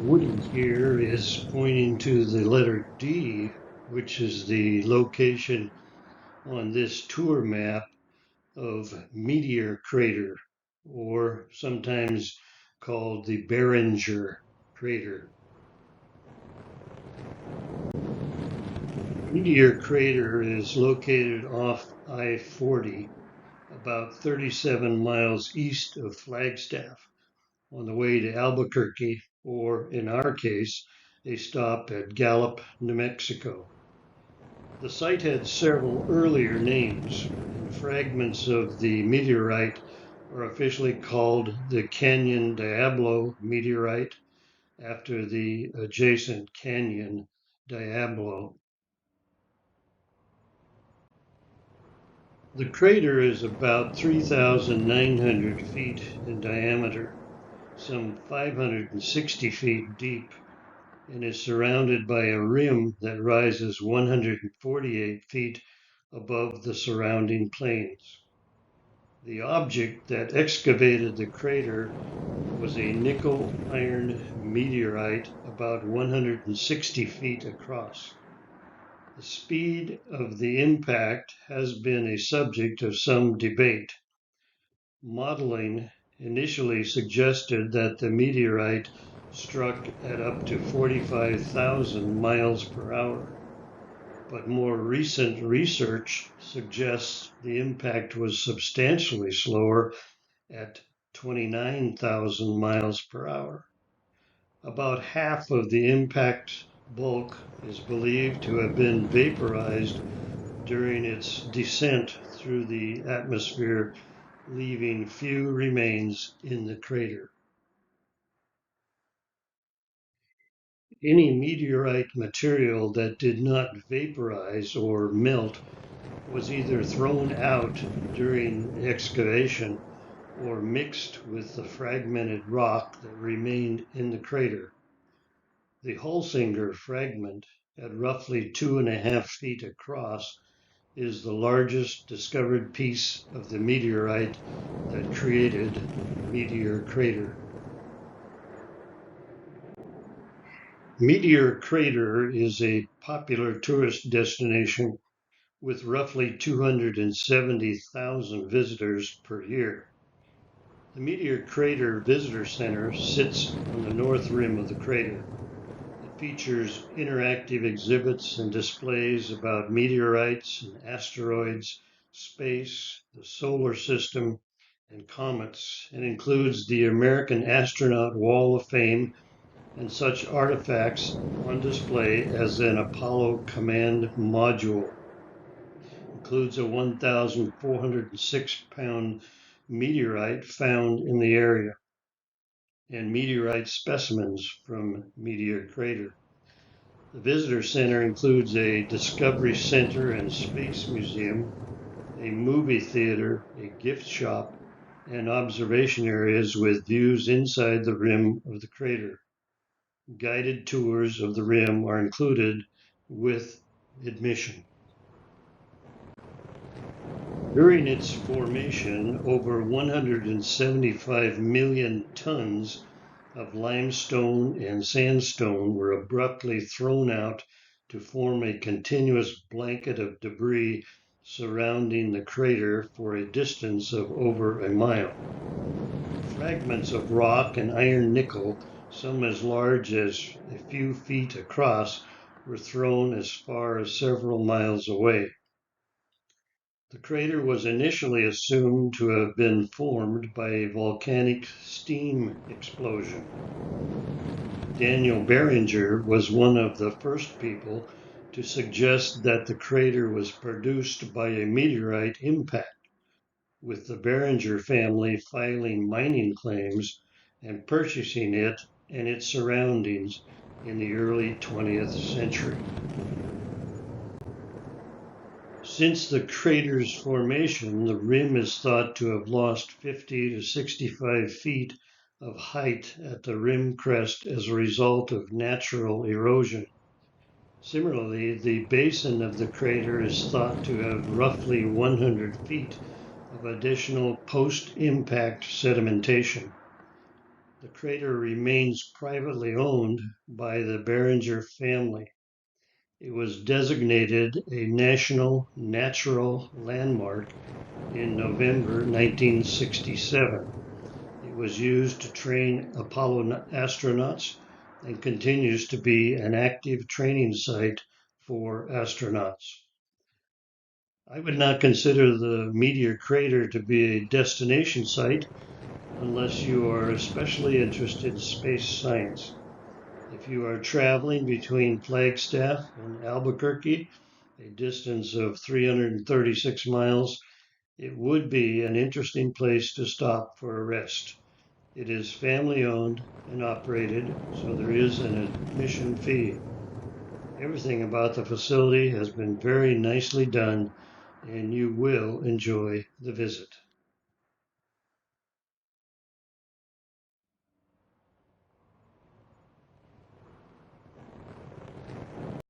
Woody here is pointing to the letter D, which is the location on this tour map of Meteor Crater, or sometimes called the Barringer Crater. Meteor Crater is located off I-40, about 37 miles east of Flagstaff, on the way to Albuquerque, or in our case, a stop at Gallup, New Mexico. The site had several earlier names, and fragments of the meteorite are officially called the Canyon Diablo meteorite, after the adjacent Canyon Diablo. The crater is about 3,900 feet in diameter, some 560 feet deep, and is surrounded by a rim that rises 148 feet above the surrounding plains. The object that excavated the crater was a nickel-iron meteorite about 160 feet across. The speed of the impact has been a subject of some debate. Modeling initially suggested that the meteorite struck at up to 45,000 miles per hour, but more recent research suggests the impact was substantially slower at 29,000 miles per hour. About half of the impact bulk is believed to have been vaporized during its descent through the atmosphere, leaving few remains in the crater. Any meteorite material that did not vaporize or melt was either thrown out during excavation or mixed with the fragmented rock that remained in the crater. The Holsinger fragment, at roughly 2.5 feet across, is the largest discovered piece of the meteorite that created Meteor Crater. Meteor Crater is a popular tourist destination with roughly 270,000 visitors per year. The Meteor Crater Visitor Center sits on the north rim of the crater. It features interactive exhibits and displays about meteorites and asteroids, space, the solar system, and comets, and includes the American Astronaut Wall of Fame and such artifacts on display as an Apollo Command Module. Includes a 1,406-pound meteorite found in the area, and meteorite specimens from Meteor Crater. The visitor center includes a discovery center and space museum, a movie theater, a gift shop, and observation areas with views inside the rim of the crater. Guided tours of the rim are included with admission. During its formation, over 175 million tons of limestone and sandstone were abruptly thrown out to form a continuous blanket of debris surrounding the crater for a distance of over a mile. Fragments of rock and iron nickel, some as large as a few feet across, were thrown as far as several miles away. The crater was initially assumed to have been formed by a volcanic steam explosion. Daniel Barringer was one of the first people to suggest that the crater was produced by a meteorite impact, with the Barringer family filing mining claims and purchasing it and its surroundings in the early 20th century. Since the crater's formation, the rim is thought to have lost 50 to 65 feet of height at the rim crest as a result of natural erosion. Similarly, the basin of the crater is thought to have roughly 100 feet of additional post-impact sedimentation. The crater remains privately owned by the Barringer family. It was designated a National Natural Landmark in November 1967. It was used to train Apollo astronauts and continues to be an active training site for astronauts. I would not consider the Meteor Crater to be a destination site unless you are especially interested in space science. If you are traveling between Flagstaff and Albuquerque, a distance of 336 miles, it would be an interesting place to stop for a rest. It is family owned and operated, so there is an admission fee. Everything about the facility has been very nicely done, and you will enjoy the visit.